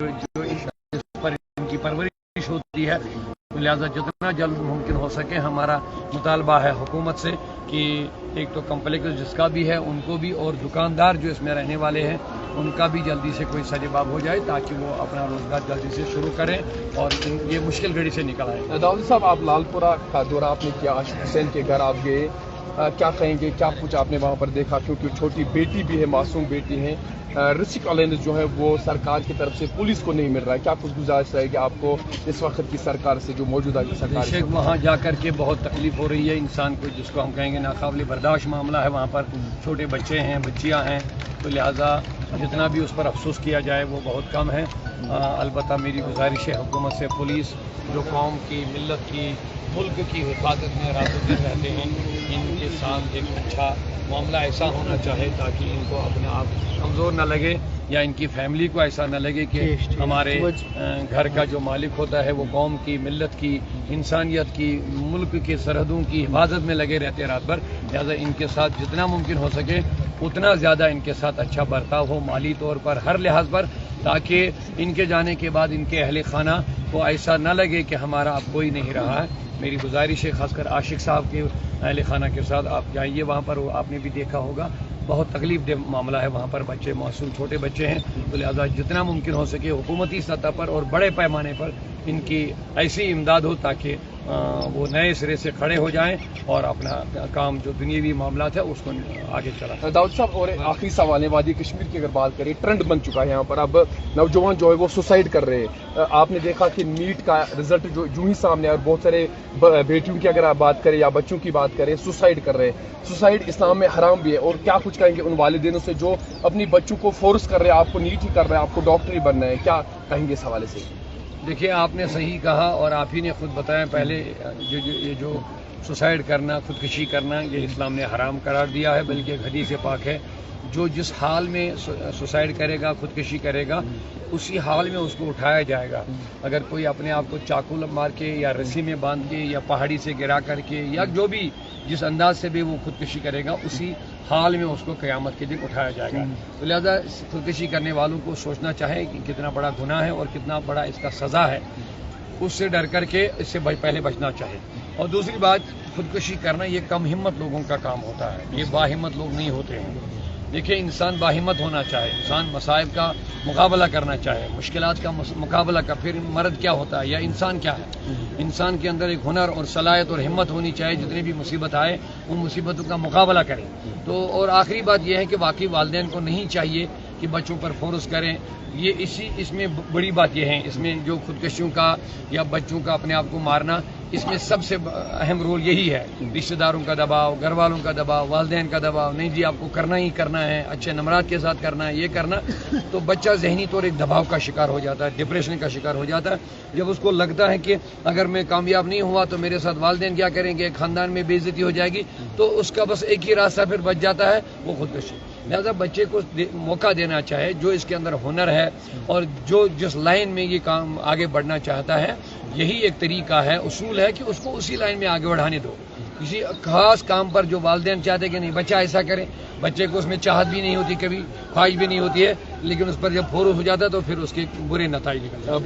جو اس پر ان کی پرورش ہوتی ہے، لہٰذا جتنا جلد ممکن ہو سکے ہمارا مطالبہ ہے حکومت سے کہ ایک تو کمپلیکس جس کا بھی ہے ان کو بھی، اور دکاندار جو اس میں رہنے والے ہیں ان کا بھی جلدی سے کوئی سجباب ہو جائے تاکہ وہ اپنا روزگار جلدی سے شروع کریں اور یہ مشکل گھڑی سے نکل آئے. داؤد صاحب، آپ لال پورہ کا دورہ آپ نے کیا، عاشق حسین کے گھر آپ گئے، کیا کہیں گے، کیا کچھ آپ نے وہاں پر دیکھا؟ کیونکہ چھوٹی بیٹی بھی ہے، معصوم بیٹی ہیں، رسک الینس جو ہے وہ سرکار کی طرف سے پولیس کو نہیں مل رہا ہے، کیا کچھ گزارش رہے گی آپ کو اس وقت کی سرکار سے، جو موجودہ کی سرکار ہے؟ وہاں جا کر کے بہت تکلیف ہو رہی ہے انسان کو، جس کو ہم کہیں گے ناقابل برداشت معاملہ ہے. وہاں پر چھوٹے بچے ہیں، بچیاں ہیں، تو لہٰذا جتنا بھی اس پر افسوس کیا جائے وہ بہت کم ہے. البتہ میری گزارش ہے حکومت سے، پولیس جو قوم کی، ملت کی، ملک کی حفاظت میں راتوں دن رہتے ہیں، ان کے ساتھ ایک اچھا معاملہ ایسا ہونا چاہے تاکہ ان کو اپنے آپ کمزور نہ لگے یا ان کی فیملی کو ایسا نہ لگے کہ ہمارے گھر کا جو مالک ہوتا ہے وہ قوم کی، ملت کی، انسانیت کی، ملک کی سرحدوں کی حفاظت میں لگے رہتے رات بھر. لہٰذا ان کے ساتھ جتنا ممکن ہو سکے اتنا زیادہ ان کے ساتھ اچھا برتاؤ ہو، مالی طور پر، ہر لحاظ پر، تاکہ ان کے جانے کے بعد ان کے اہل خانہ کو ایسا نہ لگے کہ ہمارا اب کوئی نہیں رہا ہے. میری گزارش ہے خاص کر عاشق صاحب کے اہل خانہ کے ساتھ آپ جائیے وہاں پر، آپ نے بھی دیکھا ہوگا بہت تکلیف دہ معاملہ ہے وہاں پر، بچے معصوم چھوٹے بچے ہیں. تو لہٰذا جتنا ممکن ہو سکے حکومتی سطح پر اور بڑے پیمانے پر ان کی ایسی امداد ہو تاکہ وہ نئے سرے سے کھڑے ہو جائیں اور اپنا کام جو دنیاوی معاملات ہے اس کو آگے چلا. داؤد صاحب، اور آخری سوال ہے، وادی کشمیر کی اگر بات کریں، ٹرینڈ بن چکا ہے یہاں پر، اب نوجوان جو ہے وہ سوسائڈ کر رہے ہیں. آپ نے دیکھا کہ نیٹ کا رزلٹ جو ہی سامنے آیا، بہت سارے بیٹیوں کی اگر آپ بات کریں یا بچوں کی بات کریں سوسائڈ کر رہے ہیں. سوسائڈ اسلام میں حرام بھی ہے، اور کیا کچھ کہیں گے ان والدینوں سے جو اپنی بچوں کو فورس کر رہے ہیں، آپ کو نیٹ ہی کر رہے ہیں، آپ کو ڈاکٹر ہی بننا ہے، کیا کہیں گے اس حوالے سے؟ دیکھیے، آپ نے صحیح کہا اور آپ ہی نے خود بتایا پہلے، یہ جو سوسائڈ کرنا، خودکشی کرنا، یہ اسلام نے حرام قرار دیا ہے، بلکہ ایک حدیث پاک ہے جو جس حال میں سوسائڈ کرے گا، خودکشی کرے گا، اسی حال میں اس کو اٹھایا جائے گا. اگر کوئی اپنے آپ کو چاقو مار کے یا رسی میں باندھ کے یا پہاڑی سے گرا کر کے یا جو بھی جس انداز سے بھی وہ خودکشی کرے گا، اسی حال میں اس کو قیامت کے دن اٹھایا جائے گا. تو لہذا خودکشی کرنے والوں کو سوچنا چاہے کہ کتنا بڑا گناہ ہے اور کتنا بڑا اس کا سزا ہے، اس سے ڈر کر کے اس سے پہلے بچنا چاہے. اور دوسری بات، خودکشی کرنا یہ کم ہمت لوگوں کا کام ہوتا ہے، یہ باہمت لوگ نہیں ہوتے ہیں. دیکھیں، انسان باہمت ہونا چاہے، انسان مصائب کا مقابلہ کرنا چاہے، مشکلات کا مقابلہ کا. پھر مرد کیا ہوتا ہے یا انسان کیا ہے؟ انسان کے اندر ایک ہنر اور صلاحیت اور ہمت ہونی چاہیے، جتنی بھی مصیبت آئے ان مصیبتوں کا مقابلہ کریں. تو اور آخری بات یہ ہے کہ واقعی والدین کو نہیں چاہیے کہ بچوں پر فورس کریں. اس میں بڑی بات یہ ہے، اس میں جو خودکشیوں کا یا بچوں کا اپنے آپ کو مارنا، اس میں سب سے اہم رول یہی ہے. رشتہ داروں کا دباؤ، گھر والوں کا دباؤ، والدین کا دباؤ، نہیں جی آپ کو کرنا ہی کرنا ہے، اچھے نمرات کے ساتھ کرنا ہے، یہ کرنا. تو بچہ ذہنی طور ایک دباؤ کا شکار ہو جاتا ہے، ڈپریشن کا شکار ہو جاتا ہے. جب اس کو لگتا ہے کہ اگر میں کامیاب نہیں ہوا تو میرے ساتھ والدین کیا کریں گے، خاندان میں بے عزتی ہو جائے گی، تو اس کا بس ایک ہی راستہ پھر بچ جاتا ہے، وہ خودکشی. لہذا بچے کو موقع دینا چاہے، جو اس کے اندر ہنر ہے اور جو جس لائن میں یہ کام آگے بڑھنا چاہتا ہے، یہی ایک طریقہ ہے، اصول ہے کہ اس کو اسی لائن میں آگے بڑھانے دو. کسی خاص کام پر جو والدین چاہتے کہ نہیں بچہ ایسا کرے، بچے کو اس میں چاہت بھی نہیں ہوتی، کبھی خواہش بھی نہیں ہوتی ہے، لیکن اس پر جب فورس ہو جاتا ہے تو پھر اس کے برے نتائج نکلتے ہیں.